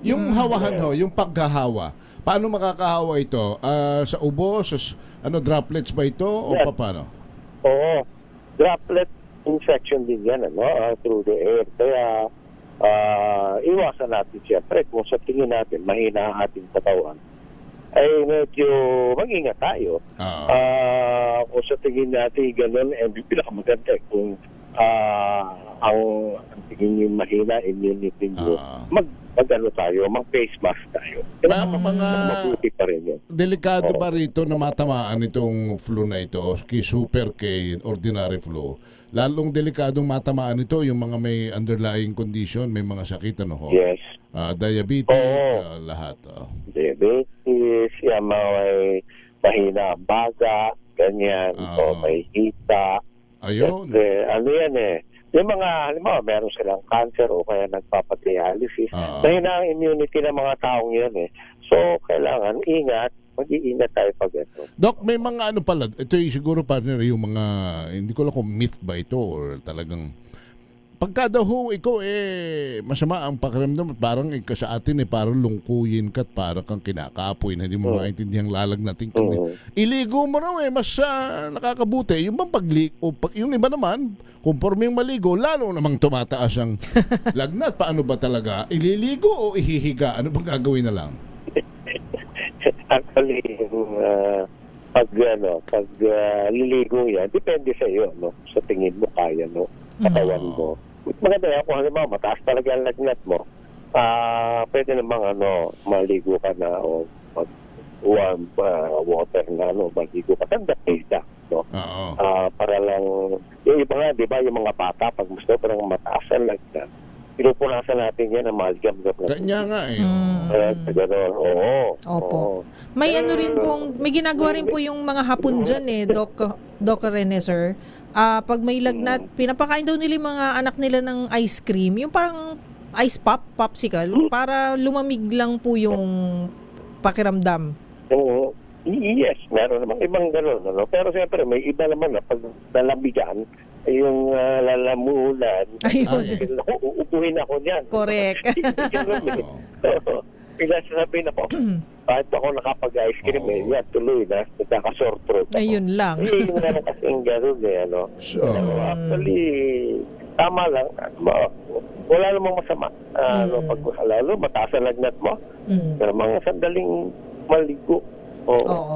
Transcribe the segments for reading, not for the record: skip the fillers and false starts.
Yung hawahan ho, yung paghahawa, paano makakahawa ito? Sa ubo, sa droplets ba ito o Yes. paano? Oo. Droplet infection din yan, through the air. Kaya, iwasan natin siyempre kung sa tingin natin mahina ang ating katawan, ay medyo mag-ingat tayo. Kung sa tingin natin ganun, pinakamaganda kung ang tingin yung mahina, immunity nyo, mag-ano tayo, mag-face mask tayo. Mabuti pa rin yun. Delikado ba rito na matamaan itong flu na ito, super K, ordinary flu? Lalong delikadong matamaan ito yung mga may underlying condition, may mga sakit, ano ho? Yes. Diabetes, lahat. Diabetes, yung mga may mahina ang baga, ganyan, o may hita. Ayun. Ano yan yung mga, halimbawa, meron silang cancer o kaya nagpapadialysis. Mahina ang immunity ng mga taong yan So, kailangan ingat, mag-iingat tayo pag ito. Doc, may mga ano pala, ito yung siguro partner, yung mga, hindi ko lang kung myth ba ito or talagang, pagka daw ho, ikaw masama ang pakiramdam, parang sa atin parang lungkuyin ka at parang kang kinakapoy na hindi mo maintindihan lalag natin. Iligo mo raw mas nakakabuti. Yung bang yung iba naman, conforme yung maligo, lalo namang tumataas ang lagnat. Paano ba talaga? Ililigo o ihihiga? Ano bang gagawin na lang? Actually, pag liligo yan, depende sa iyo, sa tingin mo kaya, katawan mo. Maganda yan, kung halimbawa mataas talaga ang lagnat mo, pwede namang maligo ka na o warm water na maligo ka. Tanda pisa, para lang, yung iba nga, di ba, yung mga bata, pag gusto parang mataas ang lagnat, pinupunasan natin yan ang maligam-gam na. Kanya nga Gano'n, Opo. May rin pong, may ginagawa rin po yung mga hapon dyan Doc Rene, sir. Pag may lagnat, pinapakain daw nila yung mga anak nila ng ice cream, yung parang ice popsicle, para lumamig lang po yung pakiramdam. Yes, meron namang ibang gano'n. Pero siyempre, may iba naman na pag nalabigan, yung lalamunan, uupuhin ako dyan. Correct. Bigla sasabihin ako, kahit ako nakapag-ice cream, yan, tuloy na, nagkaka-sore throat ako. Ayun lang. Yung meron kasing gano'n actually, tama lang. Wala namang masama. Pag lalo, mataas ang lagnat mo. Pero mga sandaling maligo.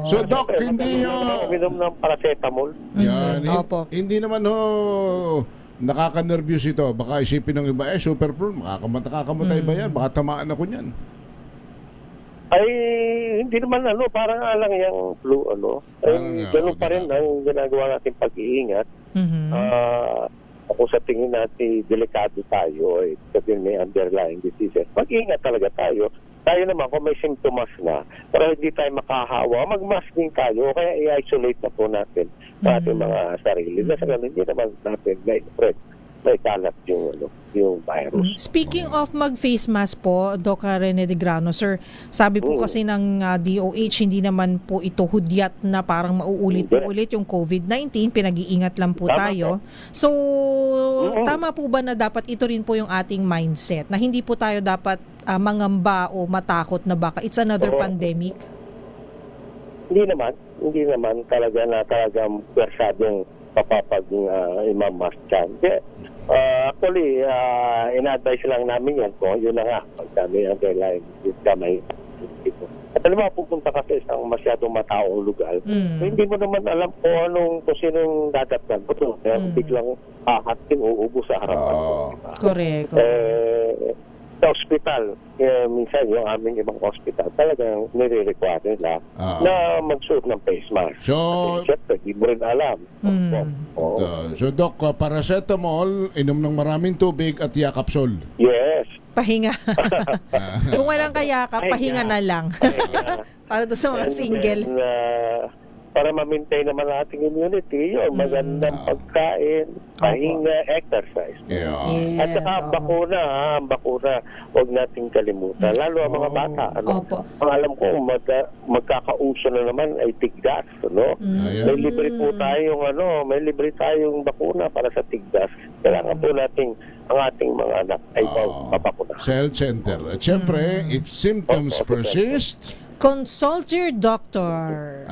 So, Doc, hindi uminom ng paracetamol. Yan. Hindi naman nakaka-nervous ito. Baka isipin ng iba, super prone, makakamatay ba yan? Baka tamaan ako niyan. Ay, hindi naman parang lang yung flu, ganun pa rin ang ginagawa natin pag-iingat. Kung sa tingin natin delikado tayo, sabihin may underlying diseases, mag-iingat talaga tayo. Tayo naman, kung may symptoms na, pero hindi tayo makahawa, mag-mask din tayo, kaya i-isolate na po natin sa ating mga sarili. Nasa ganun, hindi naman natin may kalat yung virus. Speaking of mag-face mask po, Doc Rene de Grano, sir, sabi po kasi ng DOH, hindi naman po ito hudyat na parang mauulit po ulit yung COVID-19, pinag-iingat lang po tayo. So, tama po ba na dapat ito rin po yung ating mindset, na hindi po tayo dapat mangamba o matakot na baka it's another pandemic? Hindi naman talaga na talagang persadong imamask yan. Actually, in-advise lang namin yan po. Yun na nga, pag kami ang kailangan may ito. At alam mo, pupunta ka sa isang masyadong mataong lugar, hindi mo naman alam kung sinong dadatnan. Ito, biglang hahating uubo sa harapan. Correct. Sa hospital, minsan yung aming ibang hospital, talagang nire-require nila na magsuot ng face mask. So, siyempre, di mo rin alam. So, Doc, paracetamol, inom ng maraming tubig at yakapsol. Yes. Pahinga. Kung walang kayakap, pahinga na lang. Para to sa mga single. Para ma-maintain naman ating immunity, yun, magandang pagkain, pahinga, exercise. At saka ang bakuna, huwag nating kalimutan. Lalo ang mga bata. Ang alam ko, magkakauso na naman ay tigdas. May libre po tayong bakuna para sa tigdas. Kailangan po nating ang ating mga anak ay mapapuna. Sa health center. At syempre, if symptoms persist, Consult your doctor.